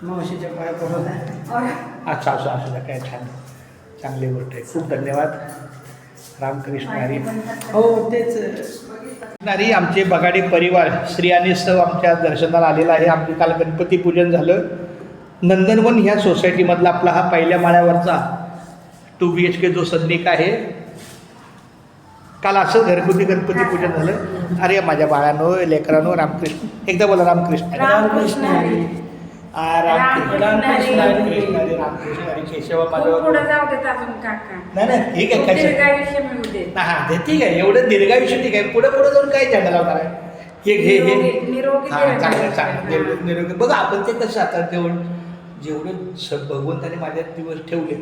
मावशीच्या पाया पडत. अच्छा असं असू द्या, काय छान, चांगली गोष्ट आहे. खूप धन्यवाद. रामकृष्ण हरी. हो तेच. नारी आमचे बगाडी परिवार श्री आणि सव आमच्या दर्शनाला आलेला आहे. आमचे काल गणपती पूजन झालं. नंदनवन ह्या सोसायटीमधला आपला हा पहिल्या माळ्यावरचा 2 BHK जो सदनिक आहे, काल असं घरगुती गणपती पूजन झालं. अरे माझ्या बाळांनो, लेकरांनो, रामकृष्ण. एकदा बोला रामकृष्ण. रामकृष्ण हरी. रामकृष्ण हरी. रामकृष्ण हरी. केशव माझं पुढे जाऊ देत अजून काका. नाही नाही ठीक आहे, काय दीर्घायुष्य मिळू दे. हां ते ठीक आहे. एवढं दीर्घायुष्य ठीक आहे. पुढे पुढे जाऊन काय झेंडा लावणार आहे. हे निरोगी हां चांगलं दीर्घायुष्य. चांगलं निरोगी. बघा आपण ते कसं आता जेवढं भगवंताने माझ्यात दिवस ठेवले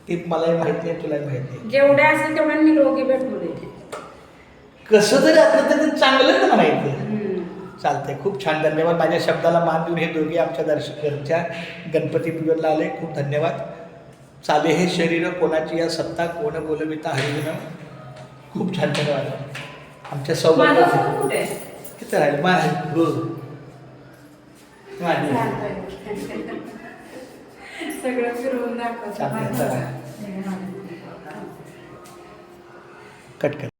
ते मलाही माहिती आहे, तुलाही माहिती आहे. जेवढे असेल तेवढं निरोगी भेटू दे. कसं जरी असलं तरी चांगलं का म्हणायचं. हम्म. चालतंय. खूप छान. धन्यवाद. माझ्या शब्दाला मान देऊन हे दोघे आमच्या घरच्या गणपती पूजनला आले. खूप धन्यवाद. चाले हे शरीर कोणाची या सत्ता, कोण बोलविता हरिविना. खूप छान. धन्यवाद. आमच्या माझा फोन कुठे? किती राहील हो माझी सगळं फिरवून दाखवतो. चालतंय. चला. कट कर.